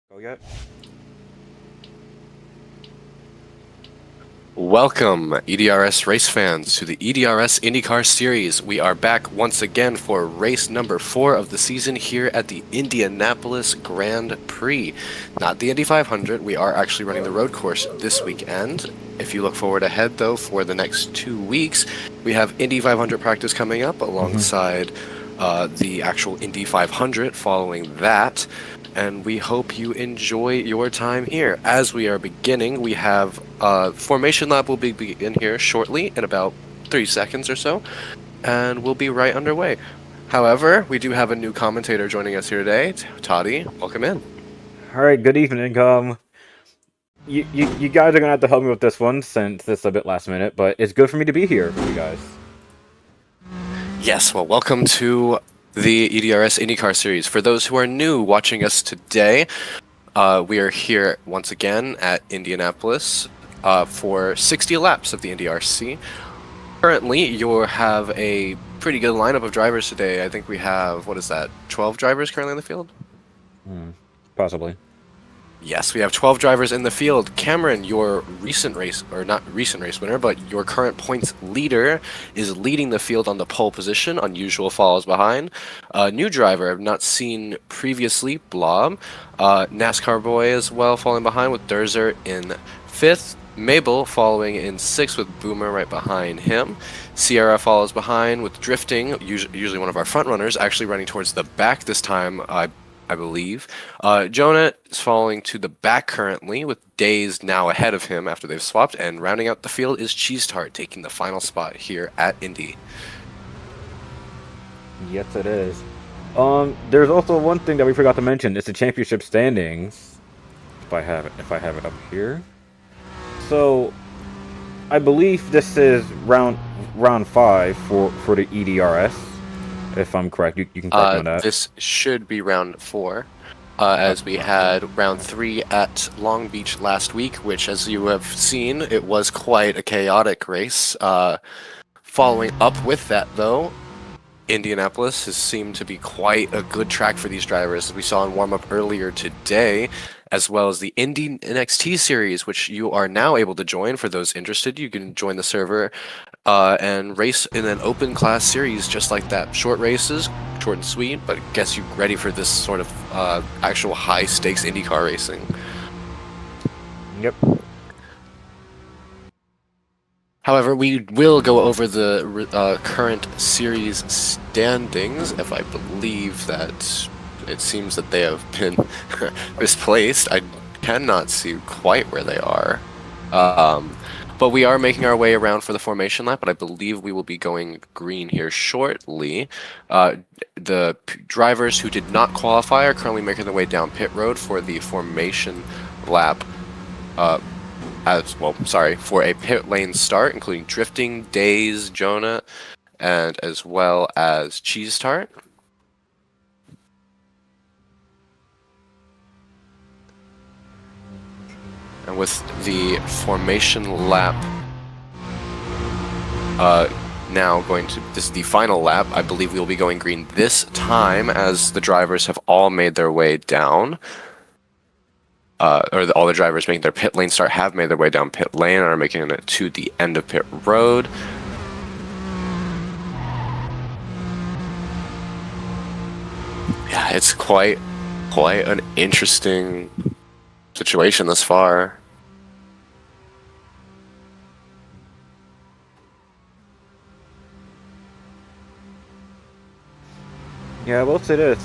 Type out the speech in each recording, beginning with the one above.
Go yet? Welcome, EDRS race fans, to the EDRS IndyCar Series. We are back once again for race number 4 of the season here at the Indianapolis Grand Prix. Not the Indy 500, we are actually running the road course this weekend. If you look forward ahead, though, for the next 2 weeks, we have Indy 500 practice coming up alongside the actual Indy 500 following that. And we hope you enjoy your time here. As we are beginning, we have Formation Lab will begin here shortly in about 3 seconds or so, and we'll be right underway. However, we do have a new commentator joining us here today. Toddy, welcome in. All right. Good evening. You guys are gonna have to help me with this one since it's a bit last minute, but it's good for me to be here for you guys. Yes, well, welcome to the EDRS IndyCar Series. For those who are new watching us today, we are here once again at Indianapolis for 60 laps of the Indy RC. Currently, you have a pretty good lineup of drivers today. I think we have, 12 drivers currently in the field? Possibly. Yes, we have 12 drivers in the field. Cameron, your recent race, or not recent race winner, but your current points leader, is leading the field on the pole position. Unusual follows behind. New driver I've not seen previously, Blob. NASCAR boy as well, falling behind with Durzer in 5th. Mabel following in 6th with Boomer right behind him. Sierra follows behind with Drifting, usually one of our front runners, actually running towards the back this time, I believe. Jonah is falling to the back currently, with Days now ahead of him after they've swapped, and rounding out the field is Cheese Tart, taking the final spot here at Indy. Yes, it is. There's also one thing that we forgot to mention. It's the championship standings. If I have it up here. So, I believe this is round 5 for the EDRS. If I'm correct, you can correct me on that. This should be round 4, as we had round 3 at Long Beach last week, which, as you have seen, it was quite a chaotic race. Following up with that, though, Indianapolis has seemed to be quite a good track for these drivers, as we saw in warm-up earlier today, as well as the Indy NXT series, which you are now able to join. For those interested, you can join the server and race in an open class series just like that. Short races, short and sweet, but gets you ready for this sort of actual high-stakes IndyCar racing. Yep. However, we will go over the current series standings, if I believe that it seems that they have been misplaced. I cannot see quite where they are. But we are making our way around for the formation lap, but I believe we will be going green here shortly. The drivers who did not qualify are currently making their way down pit road for the formation lap. For a pit lane start, including Drifting, Days, Jonah, and as well as Cheese Tart. And with the formation lap now going to this is the final lap, I believe we will be going green this time, as the drivers have all made their way down. All the drivers making their pit lane start have made their way down pit lane and are making it to the end of pit road. Yeah, it's quite an interesting situation thus far. Yeah, I will say this.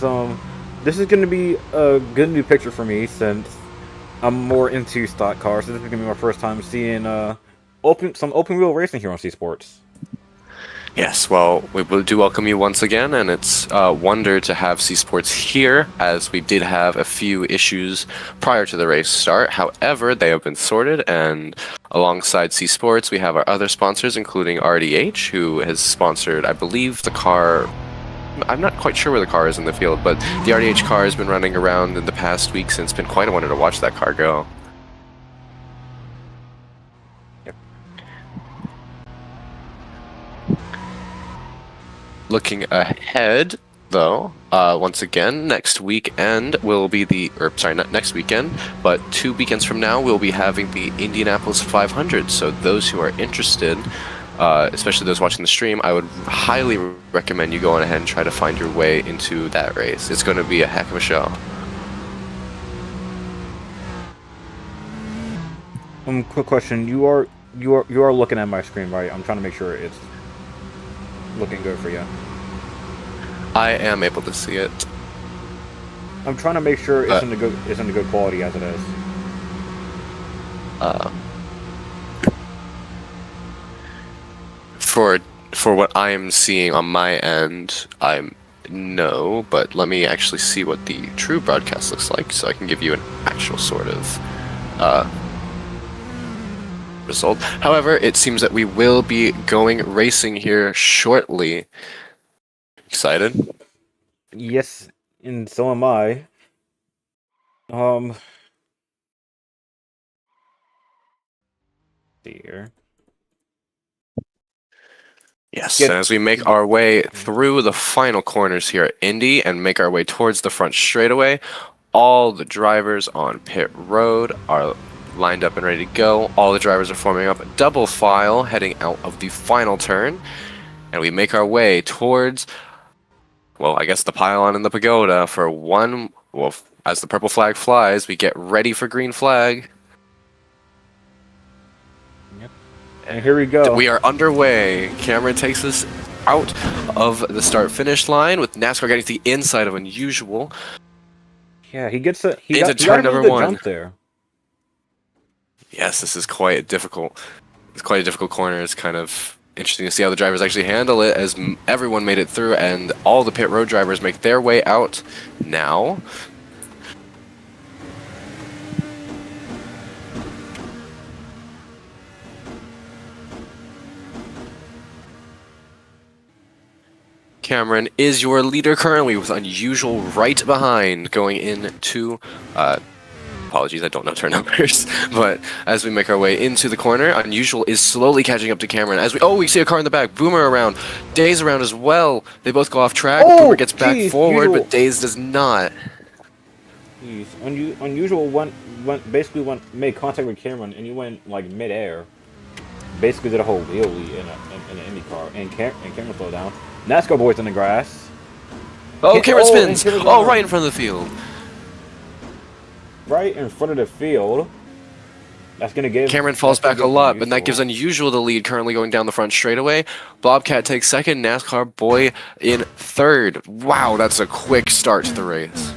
This is going to be a good new picture for me since I'm more into stock cars. So this is going to be my first time seeing some open wheel racing here on C Sports. Yes, well, we do welcome you once again, and it's a wonder to have C Sports here, as we did have a few issues prior to the race start. However, they have been sorted, and alongside C Sports, we have our other sponsors, including RDH, who has sponsored, I believe, the car. I'm not quite sure where the car is in the field, but the RDH car has been running around in the past weeks, and it's been quite a wonder to watch that car go. Looking ahead, though, once again, next weekend will be not next weekend, but 2 weekends from now, we'll be having the Indianapolis 500. So those who are interested, especially those watching the stream, I would highly recommend you going ahead and try to find your way into that race. It's going to be a heck of a show. Quick question. You are looking at my screen, right? I'm trying to make sure it's looking good for you. I am able to see it. I'm trying to make sure it's in the good quality as it is. For what I am seeing on my end, no, but let me actually see what the true broadcast looks like, so I can give you an actual sort of result. However, it seems that we will be going racing here shortly. Excited? Yes, and so am I. Here. Yes, and as we make our way through the final corners here at Indy and make our way towards the front straightaway, all the drivers on pit road are lined up and ready to go. All the drivers are forming up a double file heading out of the final turn, and we make our way towards, well, I guess the pylon and the pagoda for one. Well, as the purple flag flies, we get ready for green flag. Yep. And here we go. We are underway. Cameron takes us out of the start-finish line with NASCAR getting to the inside of Unusual. Yeah, he gets a into turn number one. Jump there. Yes, this is quite a difficult. It's quite a difficult corner. It's kind of interesting to see how the drivers actually handle it, as everyone made it through and all the pit road drivers make their way out now. Cameron is your leader currently, with Unusual right behind, going into apologies, I don't know turn numbers, but as we make our way into the corner, Unusual is slowly catching up to Cameron as we see a car in the back. Boomer around, Days around as well. They both go off track. Boomer gets back forward, but Days does not. Jeez. Unusual made contact with Cameron, and he went like midair. Basically did a whole wheelie in an Indycar, and Cameron slowed down. NASCAR boys in the grass. Oh, Cameron spins. Oh, right in front of the field. Right in front of the field. That's gonna give Cameron falls back a lot, but that gives Unusual the lead, currently going down the front straightaway. Bobcat takes second, NASCAR boy in third. Wow, that's a quick start to the race.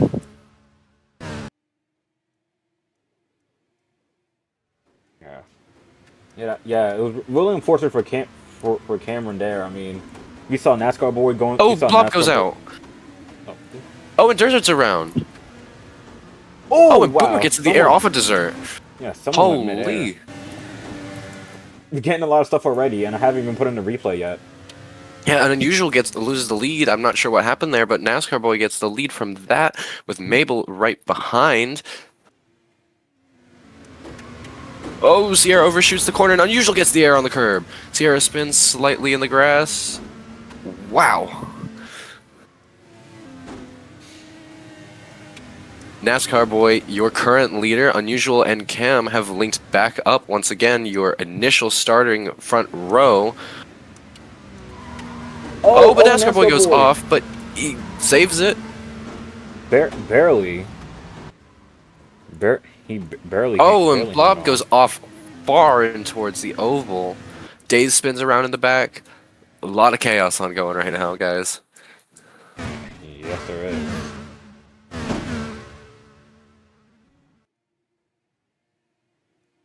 Yeah, it was really unfortunate for Cameron there. I mean, we saw NASCAR boy going. Oh, Blob goes out. Oh, and Desert's around. Oh, and Boomer gets to the air off a Desert. Yeah, someone went holy. mid-air. We're getting a lot of stuff already, and I haven't even put in the replay yet. Yeah, and Unusual loses the lead. I'm not sure what happened there, but NASCAR boy gets the lead from that, with Mabel right behind. Oh, Sierra overshoots the corner, and Unusual gets the air on the curb. Sierra spins slightly in the grass. Wow. NASCAR boy, your current leader, Unusual and Cam have linked back up once again, your initial starting front row. Oh, but NASCAR boy goes off, but he saves it. Barely. He barely. Oh, and Blob goes off far in towards the oval. Days spins around in the back. A lot of chaos ongoing right now, guys. Yes, there is.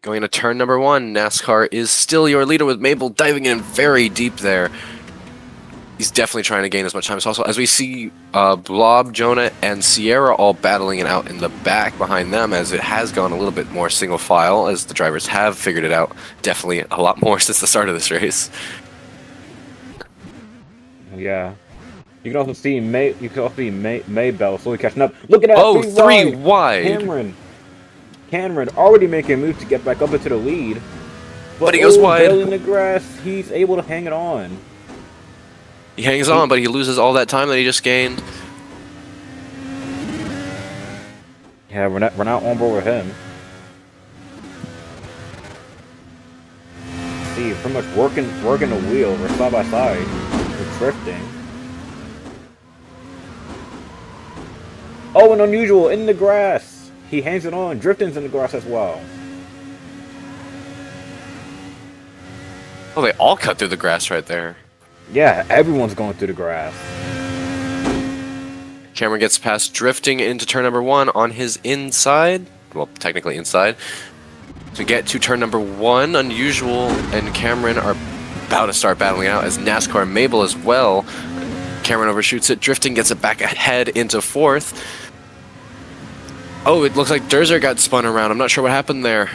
Going to turn number one, NASCAR is still your leader with Mabel diving in very deep there. He's definitely trying to gain as much time as possible. As we see Blob, Jonah, and Sierra all battling it out in the back behind them, as it has gone a little bit more single file, as the drivers have figured it out definitely a lot more since the start of this race. Yeah. You can also see Maybell slowly catching up. Look at that! Oh, three wide! Cameron already making moves to get back up into the lead. But he goes wide. Barely in the grass, he's able to hang it on. He hangs on, but he loses all that time that he just gained. Yeah, we're not on board with him. See, pretty much working the wheel. We're side by side. We're drifting. Oh, and Unusual in the grass. He hangs it on. Drifting's in the grass as well. Oh, they all cut through the grass right there. Yeah, everyone's going through the grass. Cameron gets past Drifting into turn number 1 on his inside. Well, technically inside. To get to turn number 1, Unusual and Cameron are about to start battling out as NASCAR and Mabel as well. Cameron overshoots it. Drifting gets it back ahead into 4th. Oh, it looks like Durzer got spun around. I'm not sure what happened there.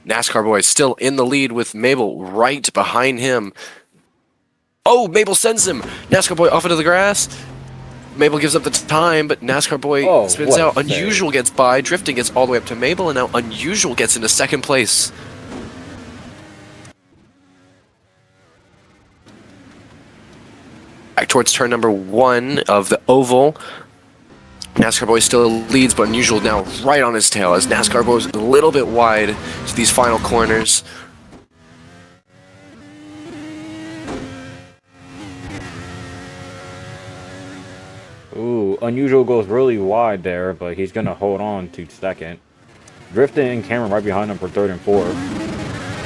NASCAR boy still in the lead with Mabel right behind him. Oh, Mabel sends him. NASCAR boy off into the grass. Mabel gives up the time, but NASCAR boy spins out. Unusual gets by. Drifting gets all the way up to Mabel, and now Unusual gets into 2nd place. Back towards turn number 1 of the oval. NASCAR boy still leads, but Unusual now right on his tail as NASCAR boy's a little bit wide to these final corners. Ooh, Unusual goes really wide there, but he's gonna hold on to 2nd. Drifting and Cameron right behind him for 3rd and 4th.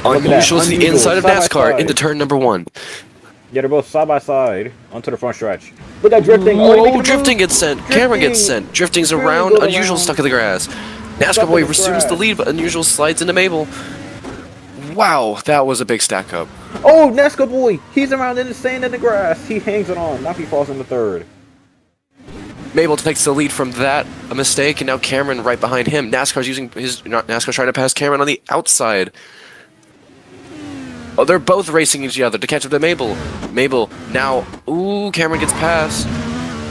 Unusual's the inside of NASCAR into turn number 1. Yeah, they're both side by side onto the front stretch. Look at Drifting. Oh, Drifting gets sent. Cameron gets sent. Drifting's around. Unusual stuck in the grass. NASCAR boy resumes the lead, but Unusual slides into Mabel. Wow, that was a big stack up. Oh, NASCAR boy. He's around in the sand in the grass. He hangs it on. Now he falls into 3rd. Mabel takes the lead from that a mistake, and now Cameron right behind him. NASCAR's trying to pass Cameron on the outside. Oh, they're both racing each other to catch up to Mabel. Mabel now, ooh, Cameron gets past.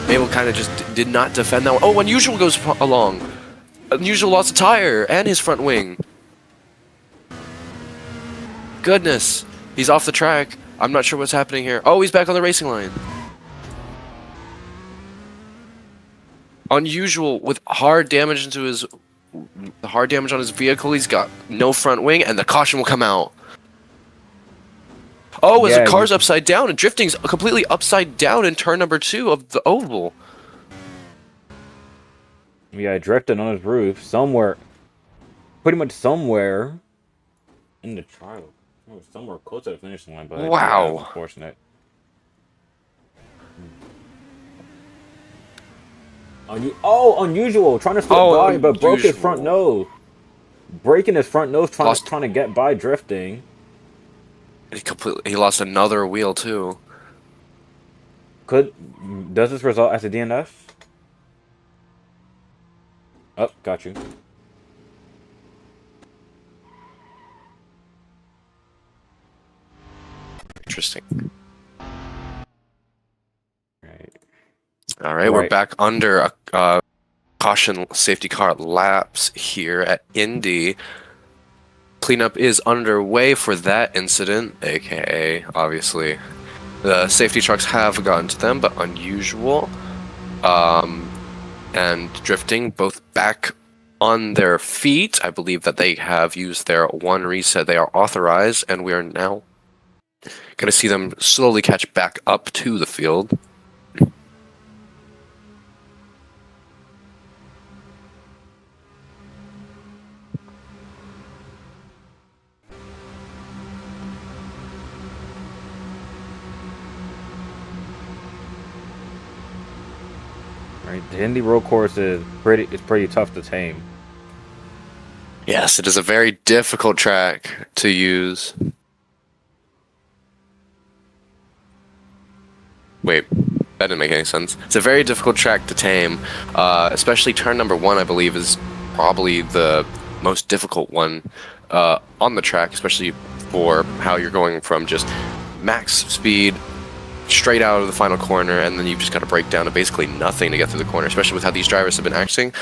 Mabel kind of just did not defend that one. Oh, Unusual goes along. Unusual lost a tire and his front wing. Goodness, he's off the track. I'm not sure what's happening here. Oh, he's back on the racing line. Unusual with hard damage on his vehicle. He's got no front wing, and the caution will come out. Oh, as the car's upside down, and Drifting's completely upside down in turn number 2 of the oval. Yeah, drifting on his roof somewhere, pretty much somewhere in the trial. Oh, somewhere close to the finish line, but wow, yeah, unfortunate. Unusual trying to slip by, but broke his front nose. Breaking his front nose, trying to get by Drifting. He lost another wheel too. Does this result as a DNF? Oh, got you. Interesting. Right. All right, we're back under a caution safety car laps here at Indy. Cleanup is underway for that incident, aka obviously the safety trucks have gotten to them, but Unusual and Drifting both back on their feet. I believe that they have used their 1 reset. They are authorized, and we are now going to see them slowly catch back up to the field. The Indy road course is pretty tough to tame. Yes, it is a very difficult track to use. Wait, that didn't make any sense. It's a very difficult track to tame, especially turn number 1, I believe, is probably the most difficult one on the track, especially for how you're going from just max speed straight out of the final corner, and then you've just got to break down to basically nothing to get through the corner, especially with how these drivers have been acting.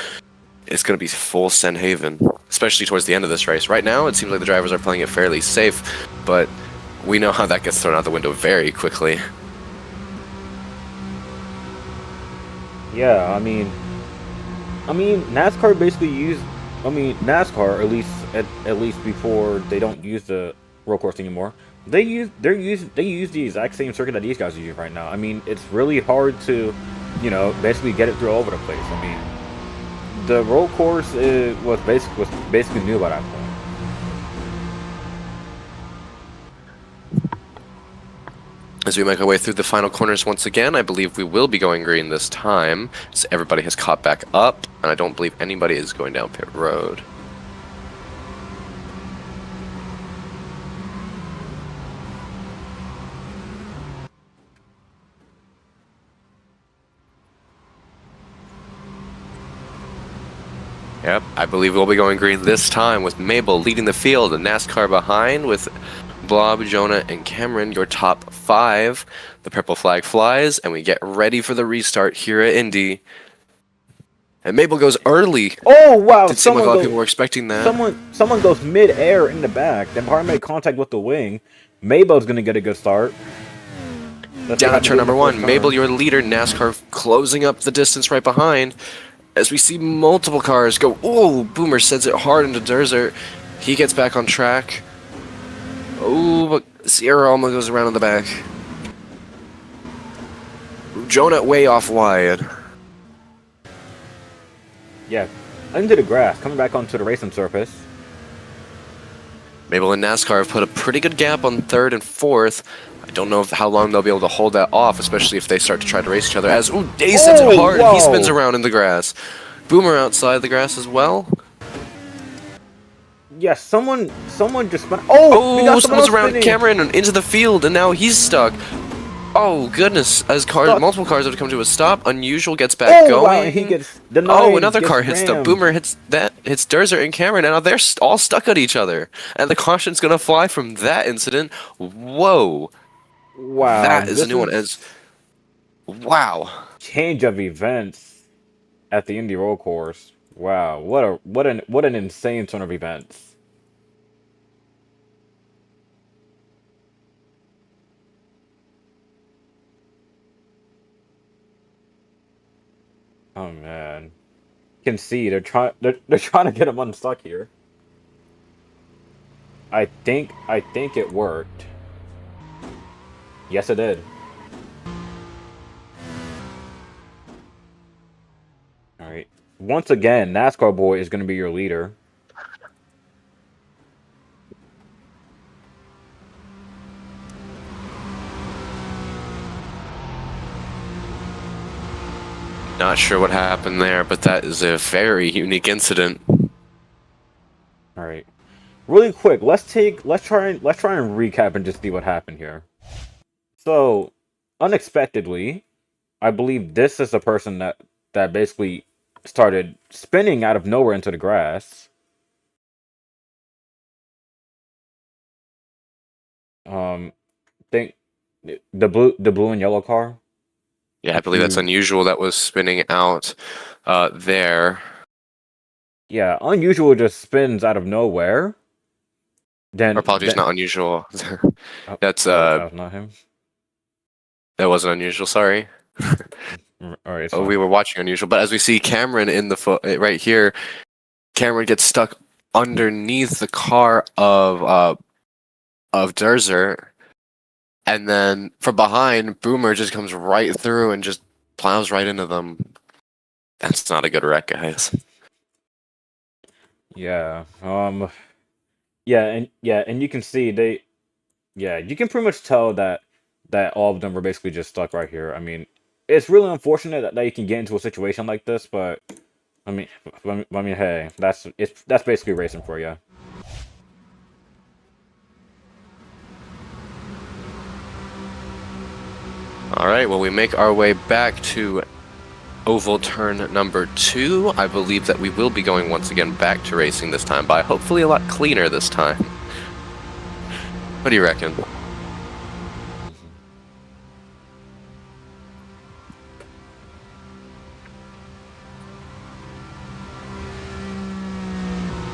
It's going to be full Send Haven, especially towards the end of this race. Right now, it seems like the drivers are playing it fairly safe, but we know how that gets thrown out the window very quickly. Yeah, I mean, NASCAR basically used. I mean, NASCAR at least before they don't use the road course anymore. They use the exact same circuit that these guys are using right now. I mean, it's really hard to, basically get it through all over the place. I mean, the road course was basically new by that point. As we make our way through the final corners once again, I believe we will be going green this time, as everybody has caught back up, and I don't believe anybody is going down pit road. Yep, I believe we'll be going green this time with Mabel leading the field and NASCAR behind with Blob, Jonah, and Cameron, your top 5. The purple flag flies, and we get ready for the restart here at Indy. And Mabel goes early. Oh wow! Didn't seem like a lot of people were expecting that. Someone goes mid-air in the back, then part made contact with the wing. Mabel's gonna get a good start. Down at turn number 1, Mabel, your leader. NASCAR closing up the distance right behind. As we see multiple cars go. Oh, Boomer sends it hard into Derzer. He gets back on track. Oh, but Sierra almost goes around in the back. Jonah way off wide. Yeah, into the grass, coming back onto the racing surface. Mabel and NASCAR have put a pretty good gap on 3rd and 4th. I don't know how long they'll be able to hold that off, especially if they start to try to race each other. As Day sends it hard, and he spins around in the grass. Boomer outside the grass as well. Yes, someone just spun. Oh, someone's around Cameron and into the field, and now he's stuck. Oh goodness! As multiple cars have come to a stop. Unusual gets back going. Wow, he gets another car hits the Boomer, hits Derzer and Cameron, and now they're all stuck at each other. And the caution's gonna fly from that incident. Whoa! Wow, that is a new one. Wow! Change of events at the Indy road course. Wow, what an insane turn of events. Oh man, you can see they're trying to get him unstuck here. I think it worked. Yes, it did. All right. Once again, NASCAR boy is going to be your leader. Not sure what happened there, but that is a very unique incident. All right, really quick. Let's try and recap and just see what happened here. So, unexpectedly, I believe this is the person that basically started spinning out of nowhere into the grass. Think the blue and yellow car. Yeah, I believe that's unusual. That was spinning out there. Yeah, unusual just spins out of nowhere. Then apologies, not unusual. That's that was not him. That wasn't unusual. Sorry. All right. We were watching unusual, but as we see Cameron in the right here, Cameron gets stuck underneath the car of Derzer. And then from behind, Boomer just comes right through and just plows right into them. That's not a good wreck, guys. Yeah. And you can see you can pretty much tell that all of them were basically just stuck right here. I mean, it's really unfortunate that you can get into a situation like this, but I mean, hey, that's basically racing for you. Alright, well, we make our way back to oval turn number 2. I believe that we will be going once again back to racing this time by hopefully a lot cleaner this time. What do you reckon?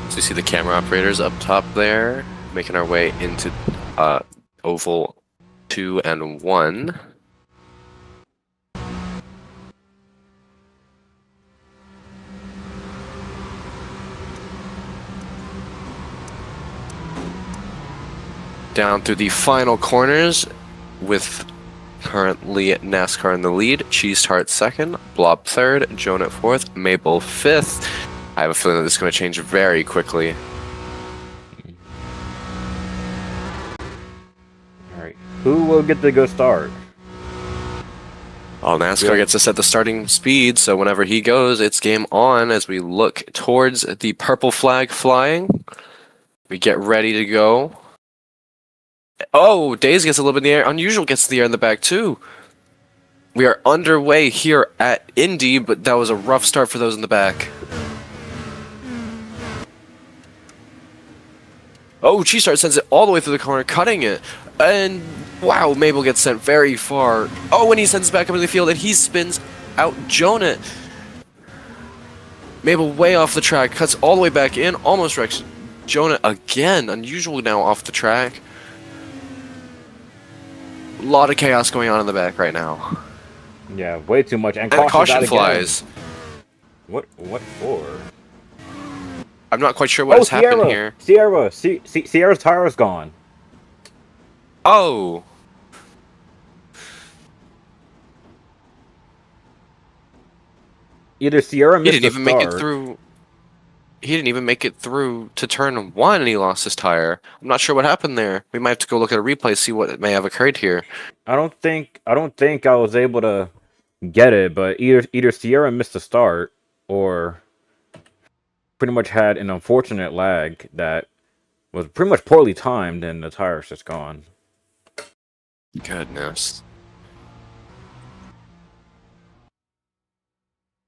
So you see the camera operators up top there, making our way into oval 2 and 1. Down through the final corners with currently NASCAR in the lead, Cheese Tart second, Blob third, Jonah fourth, Mabel fifth. I have a feeling that this is going to change very quickly. Alright, who will get to go start? Well, NASCAR gets to set the starting speed, so whenever he goes, it's game on as we look towards the purple flag flying. We get ready to go. Oh, Days gets a little bit in the air. Unusual gets the air in the back, too. We are underway here at Indy, but that was a rough start for those in the back. Oh, Cheese Tart sends it all the way through the corner, cutting it. And, wow, Mabel gets sent very far. Oh, and he sends it back up into the field, and he spins out Jonah. Mabel way off the track, cuts all the way back in, almost wrecks Jonah again. Unusual now off the track. A lot of chaos going on in the back right now. Yeah, way too much. And caution flies. What for? I'm not quite sure what has happened here. Sierra's tire is gone. Oh. Either Sierra missed He didn't even make it through. He didn't even make it through to turn 1, and he lost his tire. I'm not sure what happened there. We might have to go look at a replay, see what may have occurred here. I don't think I was able to get it, but either Sierra missed the start or pretty much had an unfortunate lag that was pretty much poorly timed, and the tire's just gone. Goodness.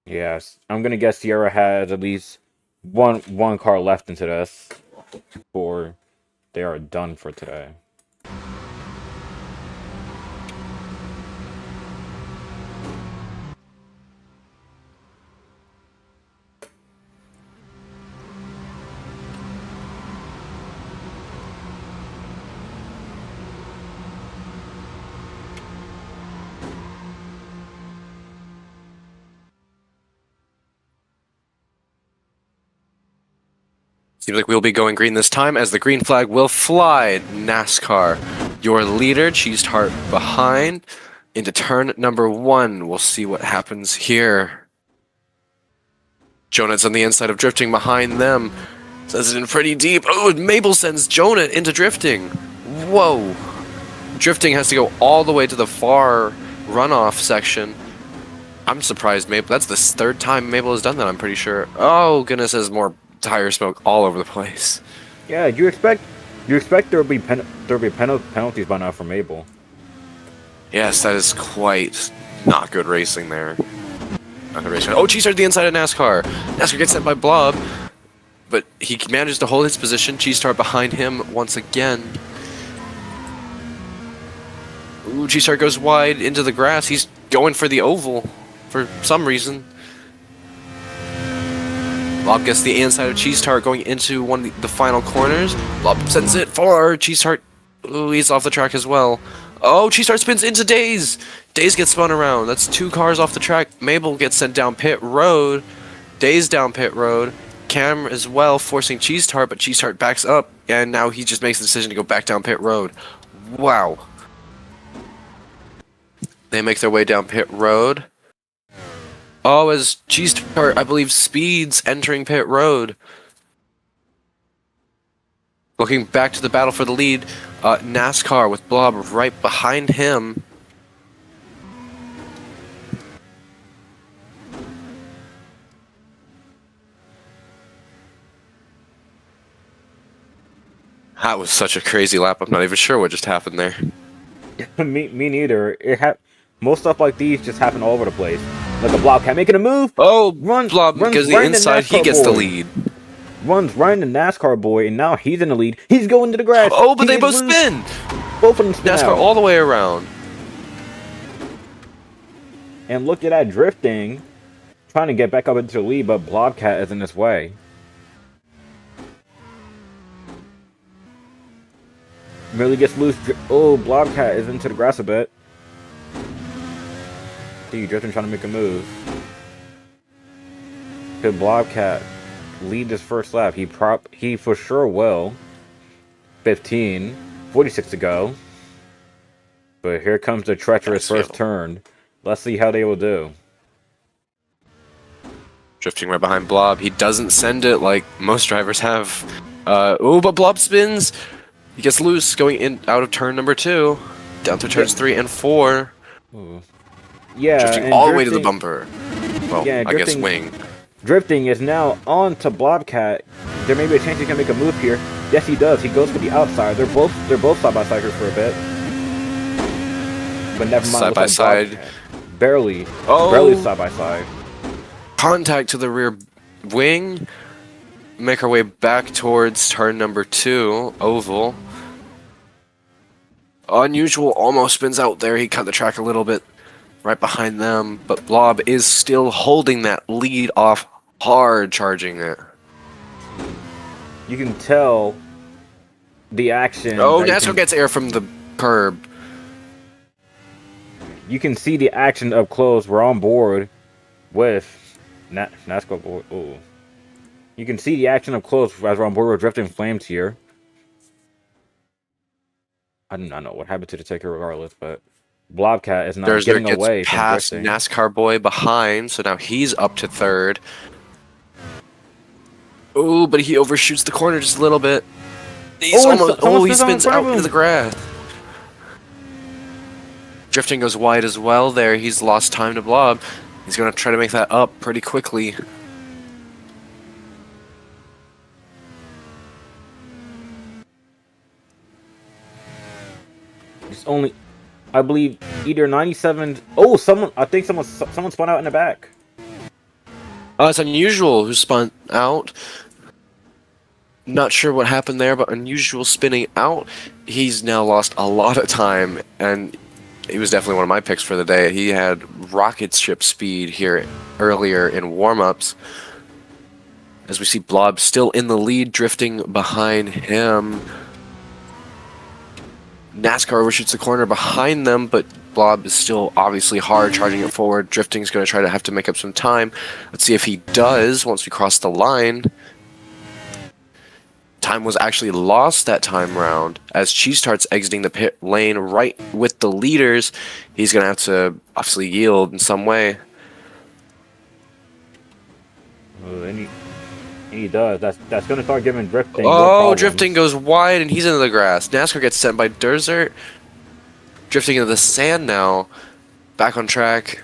Yes, I'm gonna guess Sierra has at least one car left into this before they are done for today. Seems like we'll be going green this time as the green flag will fly. NASCAR, your leader, Cheese Tart behind. Into turn number 1. We'll see what happens here. Jonah's on the inside of drifting behind them. Sends it in pretty deep. Oh, Mabel sends Jonah into drifting. Whoa. Drifting has to go all the way to the far runoff section. I'm surprised Mabel. That's the 3rd time Mabel has done that, I'm pretty sure. Oh, goodness, there's more tire smoke all over the place. Yeah, you expect there'll be penalties by now for Mabel. Yes, that is quite not good racing there. Not good racing. Oh, Cheese Tart the inside of NASCAR. NASCAR gets sent by Blob, but he manages to hold his position. Cheese Tart behind him once again. Ooh, Cheese Tart goes wide into the grass. He's going for the oval for some reason. Blob gets the inside of Cheese Tart going into one of the final corners. Blob sends it for Cheese Tart. Ooh, he's off the track as well. Oh, Cheese Tart spins into Days. Days gets spun around. That's 2 cars off the track. Mabel gets sent down pit road. Days down pit road. Cam as well, forcing Cheese Tart, but Cheese Tart backs up, and now he just makes the decision to go back down pit road. Wow. They make their way down pit road. Oh, as Cheese Tart, I believe, speeds entering pit road. Looking back to the battle for the lead, NASCAR with Blob right behind him. That was such a crazy lap. I'm not even sure what just happened there. me neither. Most stuff like these just happen all over the place. Like a Blob cat making a move. Oh, Blob because the inside he gets the lead. Runs right into NASCAR boy, and now he's in the lead. He's going to the grass. Oh, but they both spin. Both of them spin NASCAR out. all the way around. And look at that drifting, trying to get back up into the lead, but Blobcat is in his way. Merely gets loose. Oh, Blobcat is into the grass a bit. Dude, Drifting trying to make a move. Could Blobcat lead this first lap? He for sure will. 15, 46 to go. But here comes the treacherous first turn. Let's see how they will do. Drifting right behind Blob. He doesn't send it like most drivers have. Oh, but Blob spins. He gets loose going in out of turn number 2. Down through turns 3 and 4. Ooh. Yeah, drifting all the way to the bumper. Well, yeah, I guess wing. Drifting is now on to Blobcat. There may be a chance he can make a move here. Yes, he does. He goes for the outside. They're both side by siders for a bit. But never mind. Side by side. Barely side by side. Contact to the rear wing. Make our way back towards turn number 2, oval. Unusual almost spins out there. He cut the track a little bit right behind them, but Blob is still holding that lead off hard, charging it. You can tell the action. Oh, NASCAR gets air from the curb. You can see the action up close. We're on board with NASCAR. Oh. You can see the action up close as we're on board with Drifting Flames here. I do not know what happened to the ticker regardless, but Blobcat is not getting away from past drifting. NASCAR boy behind, so now he's up to 3rd. Oh, but he overshoots the corner just a little bit. He's he spins out into the grass. Drifting goes wide as well there. He's lost time to Blob. He's going to try to make that up pretty quickly. It's only, I believe, either 97. Oh, I think someone spun out in the back. It's Unusual who spun out. Not sure what happened there, but Unusual spinning out. He's now lost a lot of time, and he was definitely one of my picks for the day. He had rocket ship speed here earlier in warm-ups. As we see Blob still in the lead, drifting behind him. NASCAR overshoots the corner behind them, but Blob is still obviously hard, charging it forward. Drifting's going to try to have to make up some time. Let's see if he does once we cross the line. Time was actually lost that time round. As Cheese starts exiting the pit lane right with the leaders, he's going to have to obviously yield in some way. Oh, and he does. That's going to start giving Drifting. Oh, Drifting goes wide and he's into the grass. NASCAR gets sent by Desert. Drifting into the sand now. Back on track.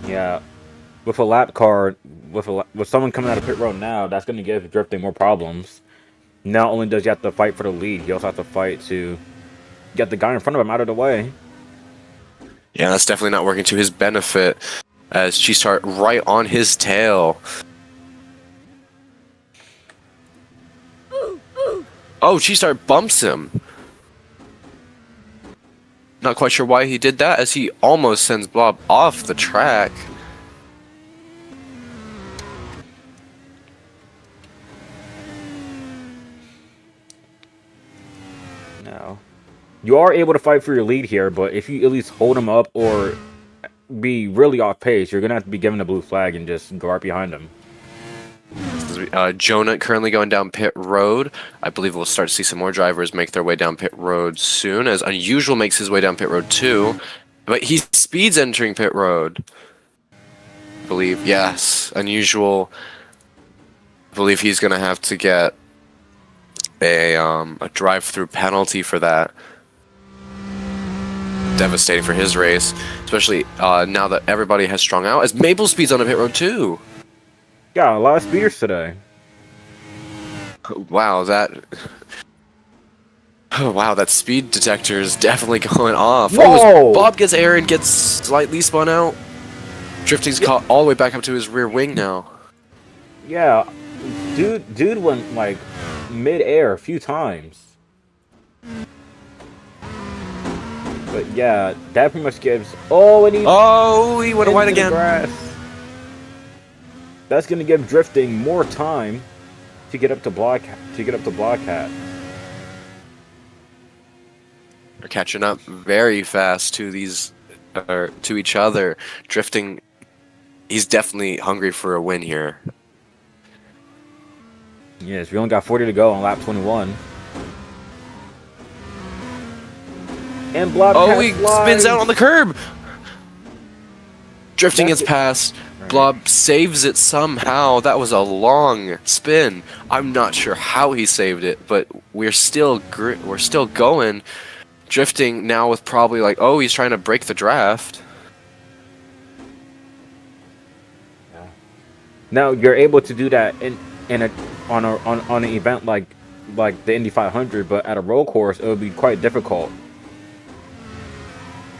Yeah. With a lap car, with someone coming out of pit road now, that's going to give Drifting more problems. Not only does he have to fight for the lead, he also has to fight to get the guy in front of him out of the way. Yeah, that's definitely not working to his benefit as Cheese start right on his tail. Oh, Cheese start bumps him. Not quite sure why he did that, as he almost sends Blob off the track. Now, you are able to fight for your lead here, but if you at least hold him up or be really off pace, you're going to have to be given a blue flag and just go right behind him. Jonah currently going down pit road. I believe we'll start to see some more drivers make their way down pit road soon, as Unusual makes his way down pit road too. But he speeds entering pit road. I believe, yes. Unusual. I believe he's going to have to get a drive-through penalty for that. Devastating for his race, especially now that everybody has strung out, as Maple speeds on the pit road too. Got a lot of speeders today. Wow, that speed detector is definitely going off. Whoa! Oh, Bob gets air and gets slightly spun out. Drifting's caught all the way back up to his rear wing now. Yeah, dude went like mid-air a few times. But yeah, that pretty much gives. Oh, he went wide again. Grass. That's gonna give Drifting more time to get up to Blockhat. They're catching up very fast to these, to each other. Drifting, he's definitely hungry for a win here. Yes, we only got 40 to go on lap 21. And Blobcat he slides. spins out on the curb. Drifting gets past. Right. Blob saves it somehow. That was a long spin. I'm not sure how he saved it, but we're still going. Drifting now with probably like, oh, he's trying to break the draft. Yeah. Now you're able to do that on an event like the Indy 500, but at a road course it would be quite difficult.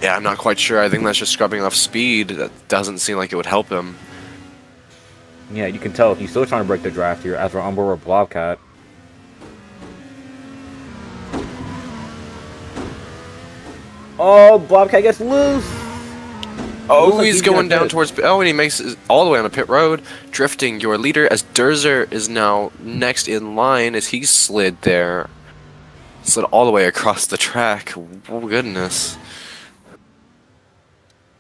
Yeah, I'm not quite sure. I think that's just scrubbing off speed. That doesn't seem like it would help him. Yeah, you can tell he's still trying to break the draft here as we're on board with Blobcat. Oh, Blobcat gets loose. Oh, he's going down towards... Oh, and he makes it all the way on the pit road. Drifting, your leader, as Durzer is now next in line as he slid there. Slid all the way across the track. Oh, goodness.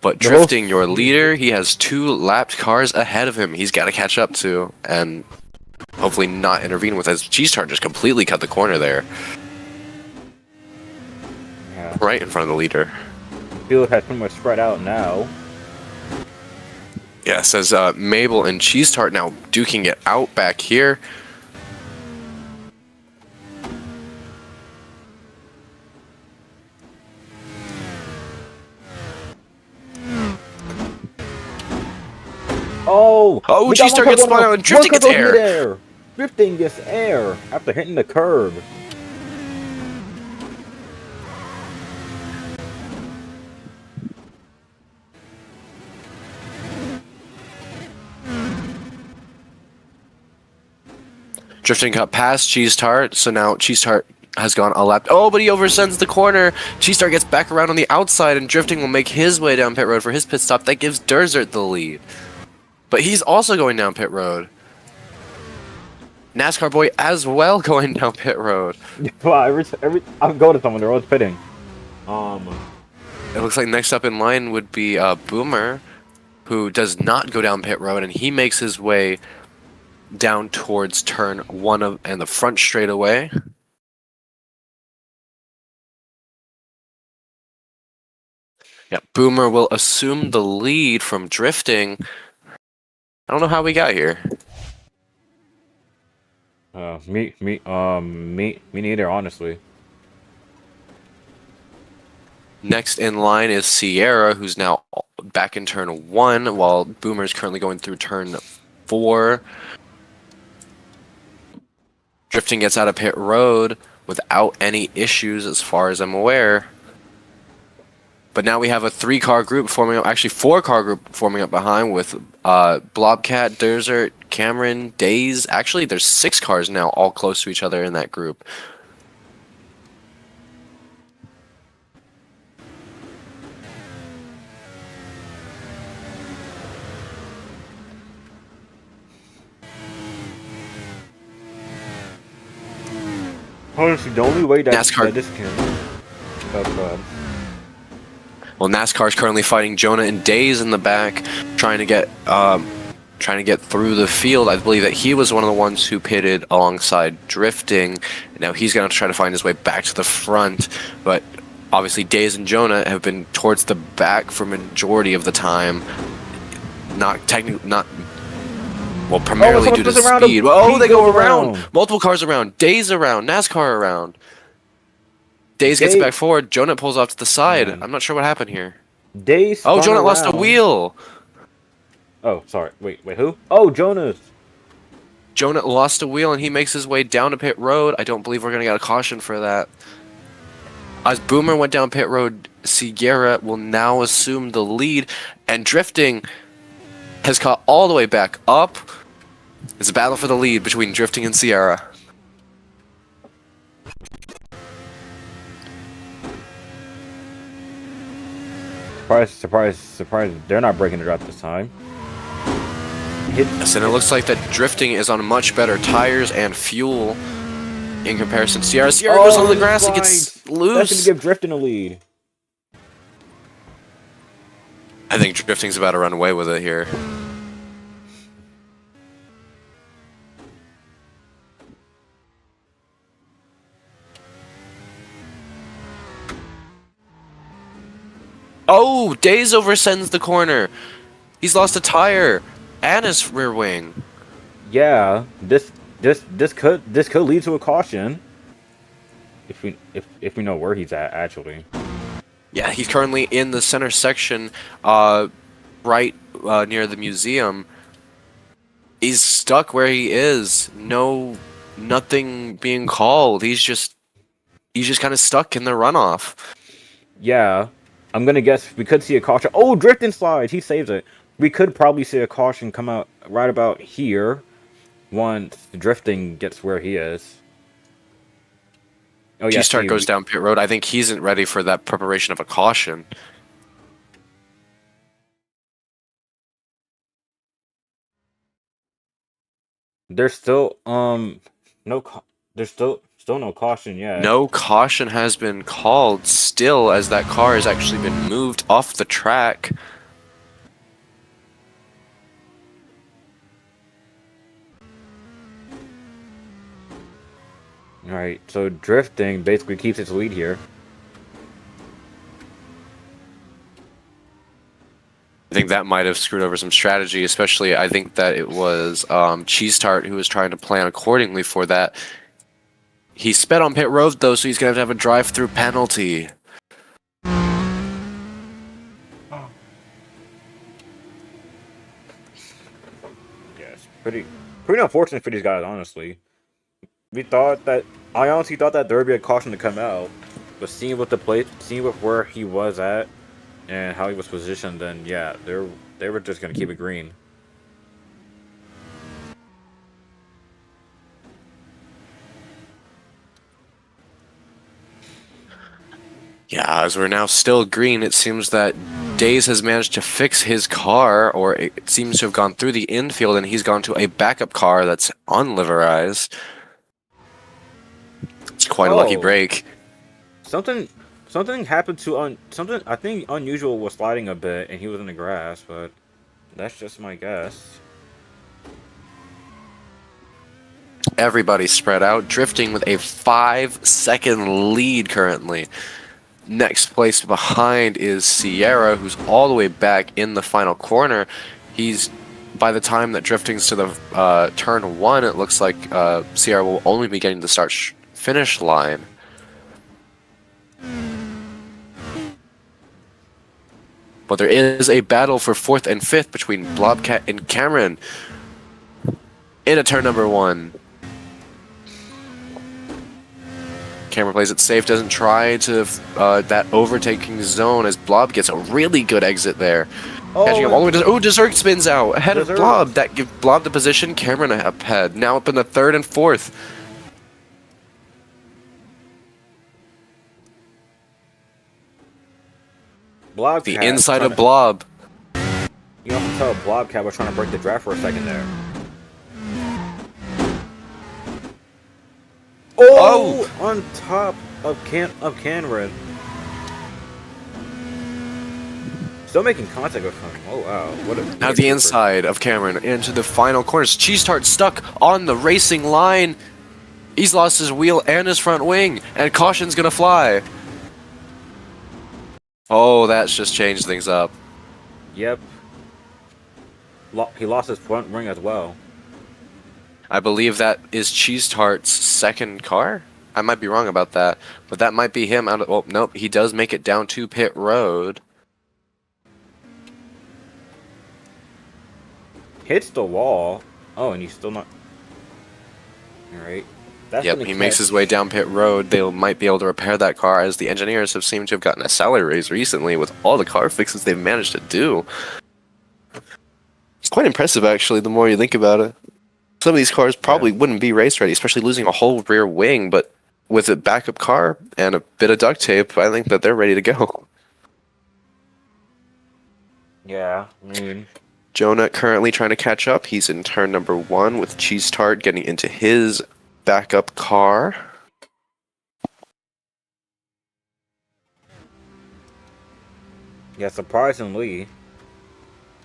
But Drifting, your leader, he has 2 lapped cars ahead of him. He's got to catch up to and hopefully not intervene with as Cheese-Tart just completely cut the corner there. Yeah. Right in front of the leader. The field has pretty much spread out now. Yeah, says Mabel and Cheese-Tart now duking it out back here. Oh, Cheese-Tart gets spun out and Drifting gets air. Drifting gets air after hitting the curb. Drifting got past Cheese-Tart, so now Cheese-Tart has gone a lap. Oh, but he oversends the corner. Cheese-Tart gets back around on the outside, and Drifting will make his way down pit road for his pit stop. That gives Durzert the lead. But he's also going down pit road. NASCAR boy as well going down pit road. Wow, I'm going to someone. They're always pitting. It looks like next up in line would be Boomer, who does not go down pit road, and he makes his way down towards turn 1 and the front straightaway. Yeah, Boomer will assume the lead from Drifting. I don't know how we got here. Me neither, honestly. Next in line is Sierra, who's now back in turn 1, while Boomer is currently going through turn 4. Drifting gets out of pit road without any issues as far as I'm aware. But now we have a 3-car group forming up, actually 4-car group forming up behind with Blobcat, Durzert, Cameron, Daze. Actually, there's 6 cars now all close to each other in that group. Honestly, the only way that NASCAR. this can... Well, NASCAR is currently fighting Jonah and Daze in the back, trying to get through the field. I believe that he was one of the ones who pitted alongside Drifting. Now he's going to try to find his way back to the front, but obviously Daze and Jonah have been towards the back for majority of the time. Primarily due to speed. Oh, they go around. Multiple cars around. Daze around. NASCAR around. Daze gets back forward. Jonah pulls off to the side. I'm not sure what happened here. Daze. Oh, Jonah lost a wheel. Oh, sorry. Wait, who? Oh, Jonas. Jonah lost a wheel and he makes his way down to pit road. I don't believe we're going to get a caution for that. As Boomer went down pit road, Sierra will now assume the lead, and Drifting has caught all the way back up. It's a battle for the lead between Drifting and Sierra. Surprise, they're not breaking the draft this time. Yes, and it looks like that drifting is on much better tires and fuel in comparison to Sierra. Sierra goes on the grass and gets loose. That's going to give drifting a lead. I think drifting's about to run away with it here. Oh, Days oversends the corner. He's lost a tire and his rear wing. Yeah, this could lead to a caution. If we know where he's at actually. Yeah, he's currently in the center section, right near the museum. He's stuck where he is. Nothing being called. He's just kind of stuck in the runoff. Yeah, I'm gonna guess we could see a caution. Oh, drifting slide. He saves it. We could probably see a caution come out right about here once the drifting gets where he is. Oh yeah, G-Start goes down pit road. I think he isn't ready for that preparation of a caution. There's still there's still no caution yet. No caution has been called still, as that car has actually been moved off the track. Alright, so drifting basically keeps its lead here. I think that might have screwed over some strategy, especially I think that it was Cheese Tart who was trying to plan accordingly for that. He sped on pit road though, so he's going to have a drive-through penalty. Yes, pretty unfortunate for these guys, honestly. I honestly thought that there would be a caution to come out, but seeing with where he was at and how he was positioned, then yeah, they were just gonna keep it green. Yeah, as we're now still green, it seems that Days has managed to fix his car, or it seems to have gone through the infield, and he's gone to a backup car that's unliverized. It's quite a lucky break. Something happened to something I think unusual was sliding a bit, and he was in the grass, but that's just my guess. Everybody spread out, drifting with a 5-second lead currently. Next place behind is Sierra, who's all the way back in the final corner. By the time that drifting's to the turn 1, it looks like Sierra will only be getting the start-finish line. But there is a battle for 4th and 5th between Blobcat and Cameron in a turn number 1. Cameron plays it safe, doesn't try to that overtaking zone as Blob gets a really good exit there. Catching him all the way to... Oh, Dessert spins out ahead of Blob. That gives Blob the position. Cameron ahead. Now up in the 3rd and 4th. Blobcat, the inside of Blob. You can tell Blobcat was trying to break the draft for a second there. Oh! On top of Cameron. Still making contact with him. Oh wow! What a now the inside of Cameron into the final corners. Cheese Tart stuck on the racing line. He's lost his wheel and his front wing, and caution's gonna fly. Oh, that's just changed things up. Yep. He lost his front wing as well. I believe that is Cheese Tart's second car. I might be wrong about that, but that might be him out of... Oh, nope, he does make it down to pit road. Hits the wall. Oh, and he's still not... Alright. Yep, he makes his way down pit road. They might be able to repair that car, as the engineers have seemed to have gotten a salary raise recently with all the car fixes they've managed to do. It's quite impressive, actually, the more you think about it. Some of these cars probably wouldn't be race ready, especially losing a whole rear wing, but with a backup car and a bit of duct tape, I think that they're ready to go. Yeah, I mean, Jonah currently trying to catch up. He's in turn number 1 with Cheese Tart getting into his backup car. Yeah, surprisingly,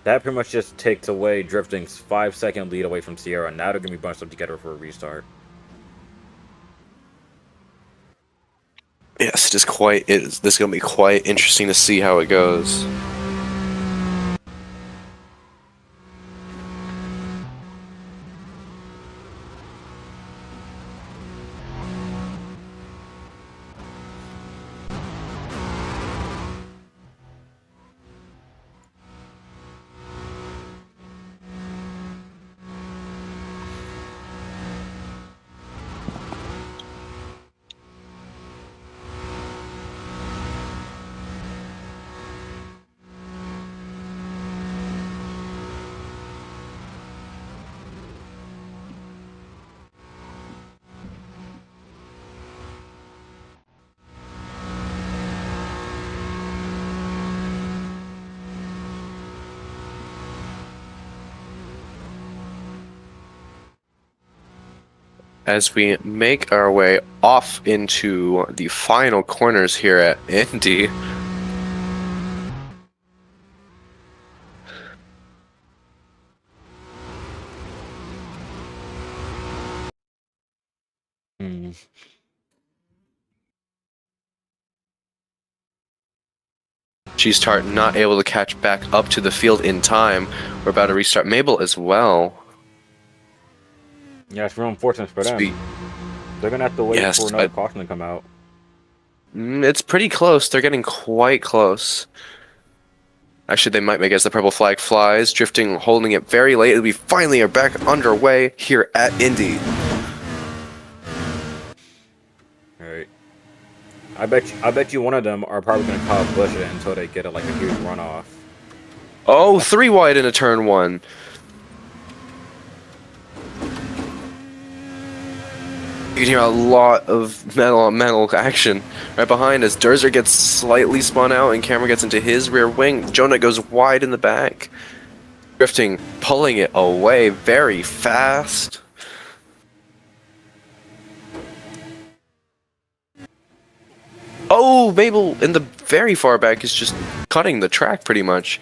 that pretty much just takes away Drifting's 5-second lead away from Sierra. Now they're going to be bunched up together for a restart. Yes, this is going to be quite interesting to see how it goes. As we make our way off into the final corners here at Indy. Cheese Tart not able to catch back up to the field in time. We're about to restart Mabel as well. Yeah, it's real unfortunate for them. They're going to have to wait for another caution to come out. It's pretty close. They're getting quite close. Actually, they might make it as the purple flag flies. Drifting, holding it very late. We finally are back underway here at Indy. Alright. I bet you one of them are probably going to Kyle Busch it until they get like a huge runoff. Oh, 3 wide into turn 1. You can hear a lot of metal action right behind us. Durzer gets slightly spun out and Cameron gets into his rear wing. Jonah goes wide in the back. Drifting, pulling it away very fast. Oh, Mabel in the very far back is just cutting the track pretty much.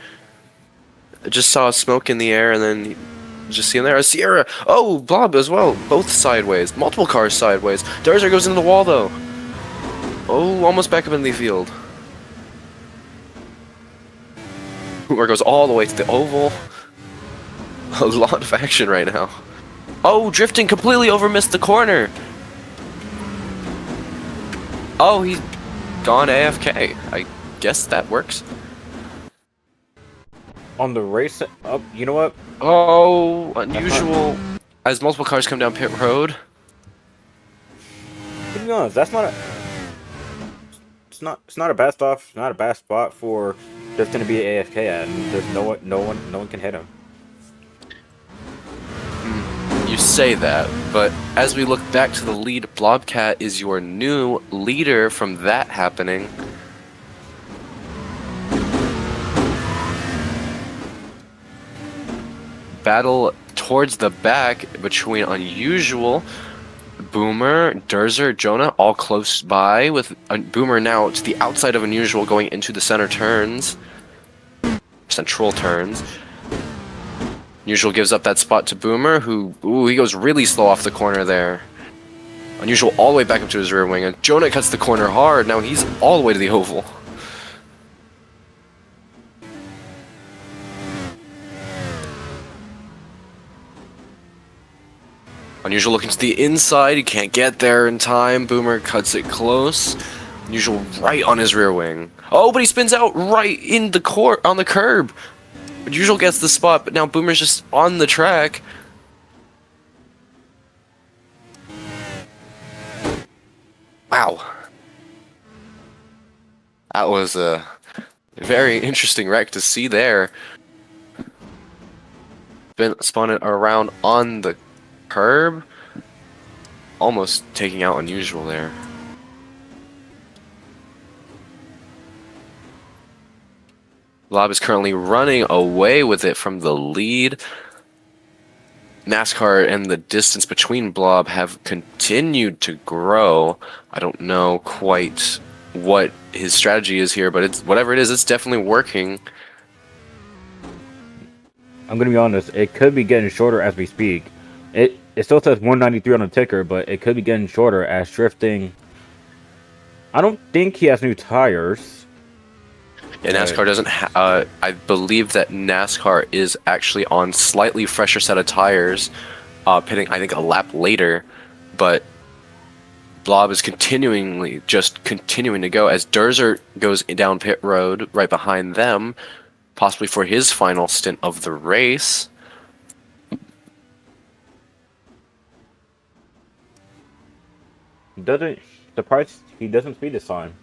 I just saw smoke in the air and then just see him there. Sierra! Oh, Blob as well. Both sideways. Multiple cars sideways. Durzer goes into the wall though. Oh, almost back up in the field. Where goes all the way to the oval. A lot of action right now. Oh, Drifting completely over-missed the corner. Oh, he's gone AFK. I guess that works. On the race up, you know what? Oh, unusual. As multiple cars come down pit road. To be honest, that's not a. It's not a bad spot. Not a bad spot for Drifting to be AFK at, and there's no one can hit him. You say that, but as we look back to the lead, Blobcat is your new leader from that happening. Battle towards the back between Unusual, Boomer, Durzer, Jonah, all close by, with Boomer now to the outside of Unusual going into the central turns. Unusual gives up that spot to Boomer, who, he goes really slow off the corner there. Unusual all the way back up to his rear wing, and Jonah cuts the corner hard, now he's all the way to the oval. Unusual looking to the inside, he can't get there in time, Boomer cuts it close. Unusual right on his rear wing. Oh, but he spins out right in the on the curb. Unusual gets the spot, but now Boomer's just on the track. Wow. That was a very interesting wreck to see there. Spun it around on the curb. Almost taking out Unusual there. Blob is currently running away with it from the lead. NASCAR and the distance between Blob have continued to grow. I don't know quite what his strategy is here, but it's whatever it is, it's definitely working. I'm gonna be honest. It could be getting shorter as we speak. It still says 193 on the ticker, but it could be getting shorter as drifting. I don't think he has new tires. And NASCAR doesn't. I believe that NASCAR is actually on slightly fresher set of tires, pitting I think a lap later, but Blob is continuing to go as Durzer goes down pit road right behind them, possibly for his final stint of the race. He doesn't speed this time.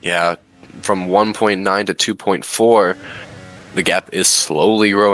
Yeah, from 1.9 to 2.4, the gap is slowly growing.